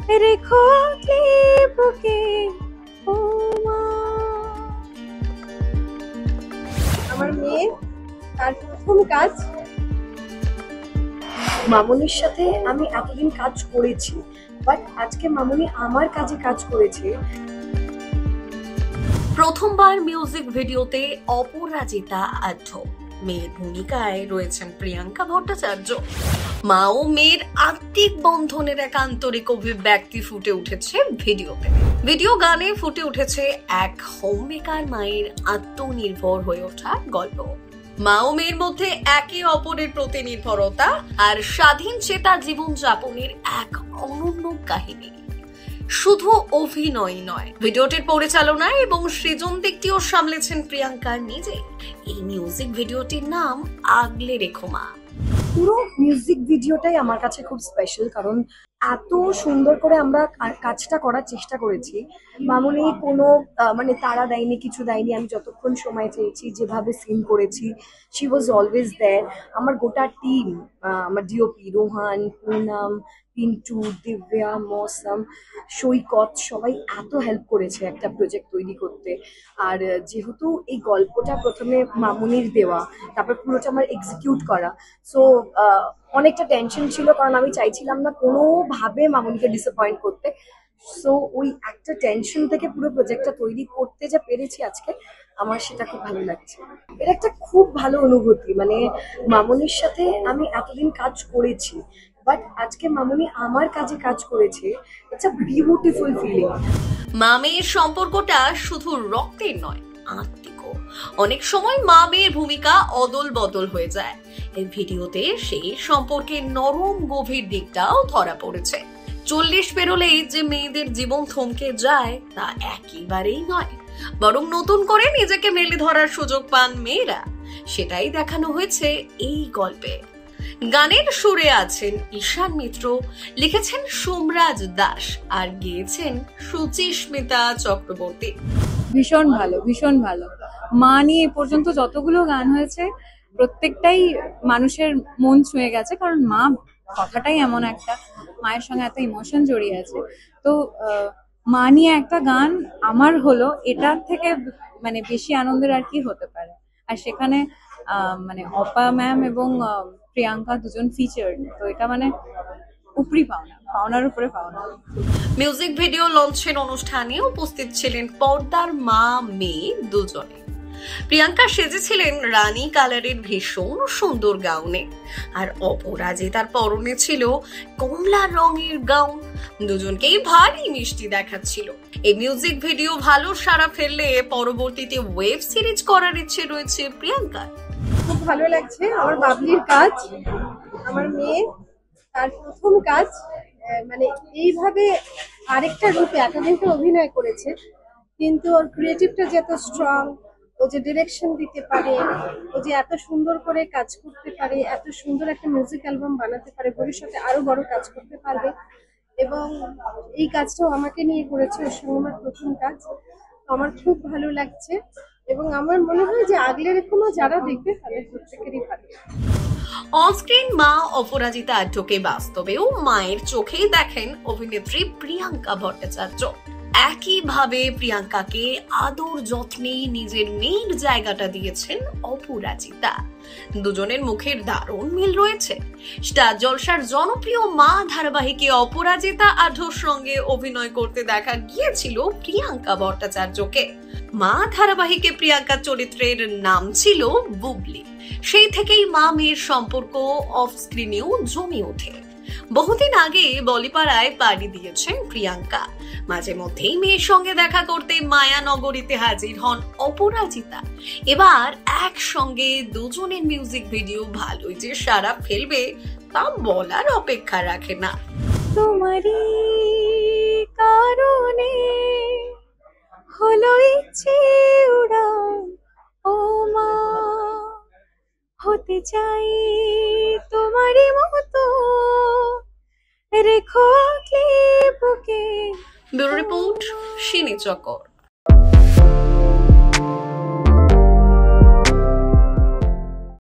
রেখো বুকে ও মা। আমার মেয়ে তার প্রথম কাজ। মামুনির সাথে আমি এতদিন কাজ করেছি, বাট আজকে মামুনি আমার কাজে কাজ করেছে। প্রথমবার মিউজিক ভিডিওতে অপরাজিতা আঢ্য, মেয়ের ভূমিকায় রয়েছেন প্রিয়াঙ্কা ভট্টাচার্য। মা ও মেয়ের আত্মিক বন্ধনের এক আন্তরিক অভিব্যক্তি ফুটে উঠেছে ভিডিওতে। ভিডিও গানে ফুটে উঠেছে এক হোমমেকার মায়ের আত্মনির্ভর হয়ে ওঠার গল্প। মা ও মেয়ের মধ্যে একে অপরের প্রতি নির্ভরতা আর স্বাধীন চেতা জীবনযাপনের এক অনন্য কাহিনী। শুধু অভিনয় নয়, ভিডিওটির পরিচালনা এবং সৃজন দিকটিও সামলেছেন প্রিয়াঙ্কা নিজে। এই মিউজিক ভিডিওটির নাম আগলে রেখো মা। পুরো মিউজিক ভিডিওটাই আমার কাছে খুব স্পেশাল, কারণ এত সুন্দর করে আমরা কাজটা করার চেষ্টা করেছি। মামুনি কোনো মানে তাড়া দেয়নি, কিছু দেয়নি। আমি যতক্ষণ সময় চেয়েছি, যেভাবে সিন করেছি, শি ওয়াজ অলওয়েজ দেয়ার। আমার গোটা টিম, আমার ডিওপি রোহান, পুনাম, পিন্টু, দিব্যা, মৌসম, সৈকত, সবাই এত হেল্প করেছে একটা প্রজেক্ট তৈরি করতে। আর যেহেতু এই গল্পটা প্রথমে মামুনির দেওয়া, তারপর পুরোটা আমার এক্সিকিউট করা, সো অনেকটা টেনশন ছিল, কারণ আমি চাইছিলাম না কোনোভাবে মামুনিকে ডিসঅ্যাপয়েন্ট করতে। সো ওই একটা টেনশন থেকে পুরো প্রজেক্টটা তৈরি করতে যা পেরেছি আজকে, আমার সেটা খুব ভালো লাগছে। এটা একটা খুব ভালো অনুভূতি, মানে মামুনির সাথে আমি এতদিন কাজ করেছি, বাট আজকে মামুনি আমার কাজে কাজ করেছে। It's a beautiful feeling. মা মেয়ের সম্পর্কটা শুধু রক্তের নয়, আত্মিকও। অনেক সময় মা মেয়ের ভূমিকা অদল বদল হয়ে যায়। এই ভিডিওতে সেই সম্পর্কের নরম গভীর দিকটাও ধরা পড়েছে। 40 পেরোলেই যে মেয়েদের জীবন থমকে যায় তা একেবারেই নয়, বরং নতুন করে নিজেকে মেলে ধরার সুযোগ পান মেয়েরা। সেটাই দেখানো হয়েছে এই গল্পে। গানের সুরে আছেন ঈশান মিত্র, লিখেছেন সোমরাজ দাস, আর গেয়েছেন সুচিস্মিতা চক্রবর্তী। ভীষণ ভালো, ভীষণ ভালো। মা নিয়ে এ পর্যন্ত যতগুলো গান হয়েছে প্রত্যেকটাই মানুষের মন ছুঁয়ে গেছে, কারণ মা কথাটাই এমন একটা, মায়ের সঙ্গে এত ইমোশন জড়িয়ে আছে। তো মা নিয়ে একটা গান আমার হলো, এটার থেকে মানে বেশি আনন্দের আর কি হতে পারে। আর সেখানে মানে অপা ম্যাম এবং প্রিয়াঙ্কা দুজন ফিচার, তো এটা মানে উপরি পাওনা, পাওনার উপরে পাওনা। মিউজিক ভিডিও লঞ্চের অনুষ্ঠানে উপস্থিত ছিলেন পর্দার মা মেয়ে দুজনে। প্রিয়াঙ্কা সেজেছিলেন রানী কালারের ভীষণ সুন্দর গাউনে, আর অপরাজিতার পরনে ছিল কমলা রঙের গাউন। দুজনকেই ভারী মিষ্টি দেখাচ্ছিল। এই মিউজিক ভিডিও ভালো সাড়া ফেললে পরবর্তীতে ওয়েব সিরিজ করার ইচ্ছে রয়েছে প্রিয়াঙ্কার। খুব ভালো লাগছে। আমার বাবলির কাজ, আমার মেয়ে তার প্রথম কাজ, মানে এইভাবে আরেকটা রূপে। এতদিন তো অভিনয় করেছে, কিন্তু ওর ক্রিয়েটিভটা যে এত স্ট্রং, ও যে ডিরেকশন দিতে পারে, ও যে এত সুন্দর করে কাজ করতে পারে, এত সুন্দর একটা মিউজিক অ্যালবাম বানাতে পারে, ভবিষ্যতে আরো বড় কাজ করতে পারবে। এবং এই কাজটাও আমাকে নিয়ে করেছে, ওর সঙ্গে আমার প্রথম কাজ। আমার খুব ভালো লাগছে, এবং আমার মনে হয় যে আগলে রেখো মা যারা দেখবে তাদের প্রত্যেকেরই ভালো। অনস্ক্রিন মা অপরাজিতা আঢ্যকে বাস্তবেও মায়ের চোখেই দেখেন অভিনেত্রী প্রিয়াঙ্কা ভট্টাচার্য। একইভাবে প্রিয়াঙ্কাকে আদর যত্নে নিজের মেয়ের জায়গাটা দিয়েছেন অপরাজিতা। দুজনের মুখের দারুণ মিল রয়েছে। স্টার জলসার জনপ্রিয় মা ধারাবাহিকে অপরাজিতা আঢ্যর সঙ্গে অভিনয় করতে দেখা গিয়েছিল প্রিয়াঙ্কা ভট্টাচার্যকে। মা ধারাবাহিকে প্রিয়াঙ্কা চরিত্রের নাম ছিল বুবলি। সেই থেকেই মা মেয়ের সম্পর্ক অফ স্ক্রিনেও জমে ওঠে। বহুদিন আগে বলিপাড়ায় পাড়ি দিয়েছেন প্রিয়াঙ্কা। মাঝে মধ্যেই মেয়ের সঙ্গে দেখা করতে মায়ানগরীতে হাজির হন অপরাজিতা। এবার একসঙ্গে দুজনের মিউজিক ভিডিও ভালোই যে সাড়া ফেলবে তা বলার অপেক্ষা রাখে না। তোমারই কারণে হলো ইচ্ছে উড়ান ও মা, হতে চাই তোমারই মতো, রেখো বুকে। ব্যুরো রিপোর্ট, শিনি চকর।